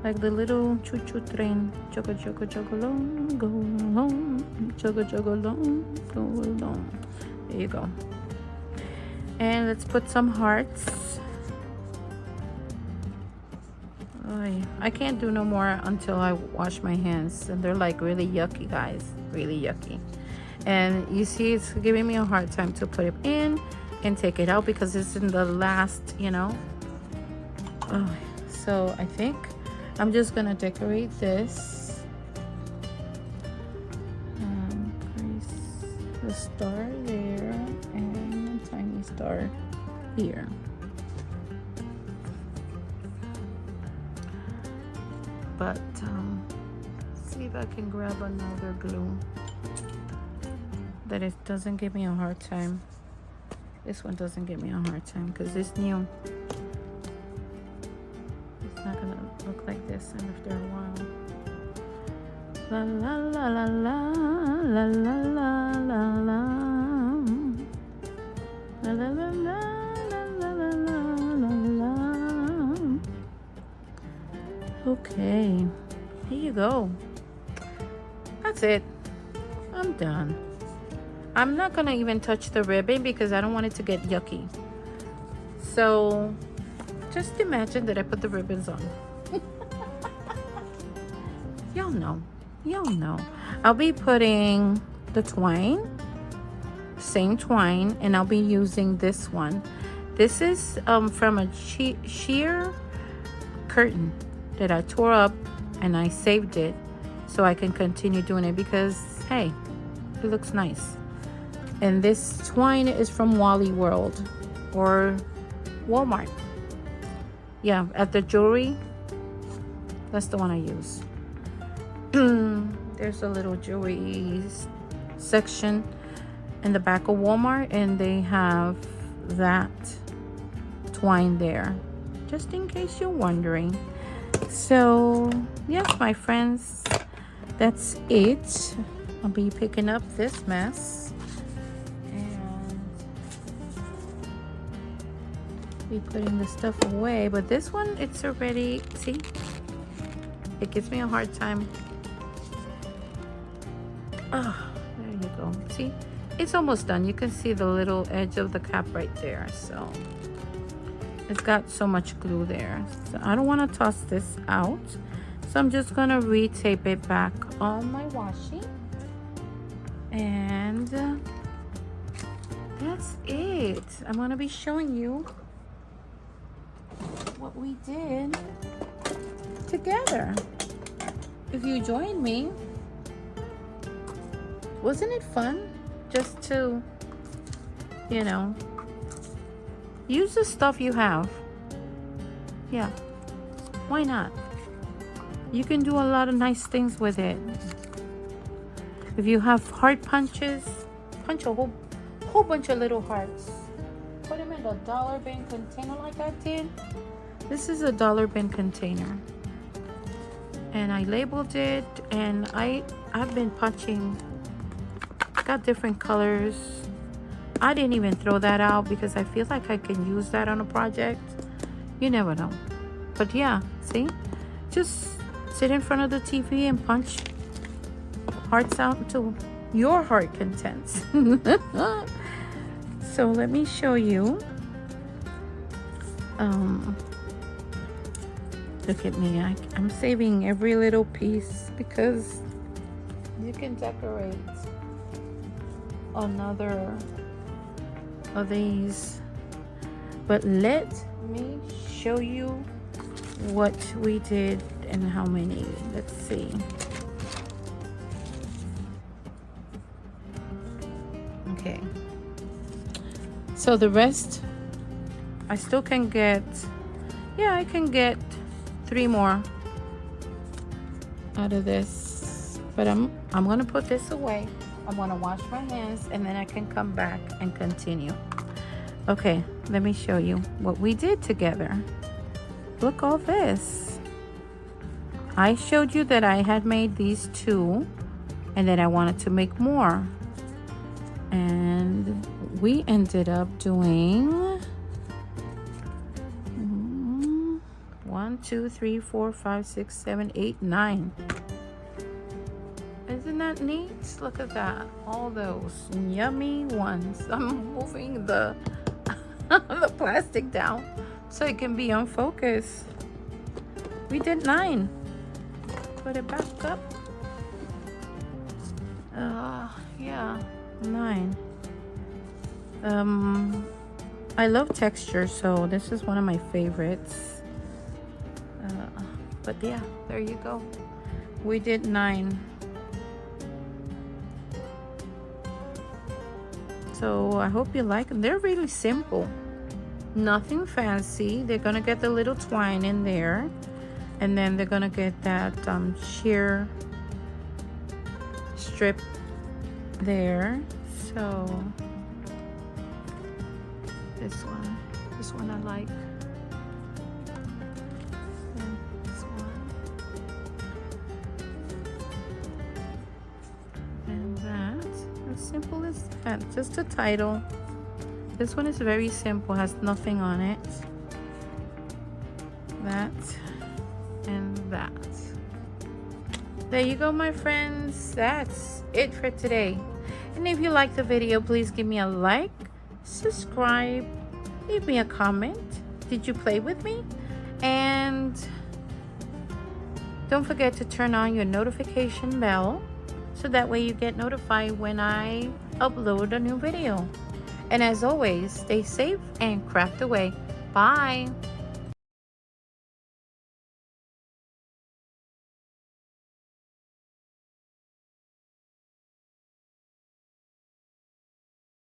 Like the little choo-choo train. Chugga chugga chugga long, go along. Chugga chugga long, go along. There you go. And let's put some hearts. I can't do no more until I wash my hands, and they're like really yucky, guys, really yucky. And you see, it's giving me a hard time to put it in and take it out because it's in the last, you know. So I think I'm just gonna decorate this. Place the star there and a tiny star here. But see if I can grab another glue that it doesn't give me a hard time. This one doesn't give me a hard time because it's new. It's not gonna look like this after a while. La la la la la la la la la la la la la la la la. Okay, here you go. That's it. I'm done. I'm not gonna even touch the ribbon because I don't want it to get yucky. So just imagine that I put the ribbons on. Y'all know. I'll be putting the twine, same twine, and I'll be using this one. This is from a sheer curtain that I tore up, and I saved it so I can continue doing it because, hey, it looks nice. And this twine is from Wally World or Walmart. Yeah, at the jewelry, that's the one I use. There's a little jewelry section in the back of Walmart, and they have that twine there, just in case you're wondering. So yes, my friends, that's it. I'll be picking up this mess and be putting the stuff away. But this one, it's already, see, it gives me a hard time. Oh, there you go. See, it's almost done. You can see the little edge of the cap right there. So it's got so much glue there. So I don't want to toss this out. So I'm just going to retape it back on my washi. And that's it. I'm gonna be showing you what we did together. If you join me, wasn't it fun just to, you know, use the stuff you have? Yeah, why not? You can do a lot of nice things with it. If you have heart punches, punch a whole bunch of little hearts. Put them in a dollar bin container like I did. This is a dollar bin container. And I labeled it, and I've been punching. Got different colors. I didn't even throw that out because I feel like I can use that on a project. You never know. But yeah, see? Just sit in front of the TV and punch hearts out until your heart contents. So let me show you. Look at me. I'm saving every little piece because you can decorate another of these. But let me show you what we did and how many. Let's see. Okay. So the rest, I still can get, yeah, I can get 3 more out of this. But I'm gonna put this away. I'm gonna wash my hands and then I can come back and continue. Okay, let me show you what we did together. Look all this. I showed you that I had made these 2 and that I wanted to make more. And we ended up doing 1, 2, 3, 4, 5, 6, 7, 8, 9. Isn't that neat? Look at that. All those yummy ones. I'm moving the the plastic down so it can be on focus. We did 9. Put it back up. Yeah, 9. I love texture, so this is one of my favorites. But yeah, there you go. We did 9. So I hope you like them. They're really simple. Nothing fancy. They're gonna get the little twine in there. And then they're gonna get that sheer strip there. So this one I like. And this one. And that. As simple as that. Just a title. This one is very simple, has nothing on it. That and that. There you go, my friends. That's it for today. And if you like the video, please give me a like, subscribe, leave me a comment. Did you play with me? And don't forget to turn on your notification bell so that way you get notified when I upload a new video. And as always, stay safe and craft away. Bye.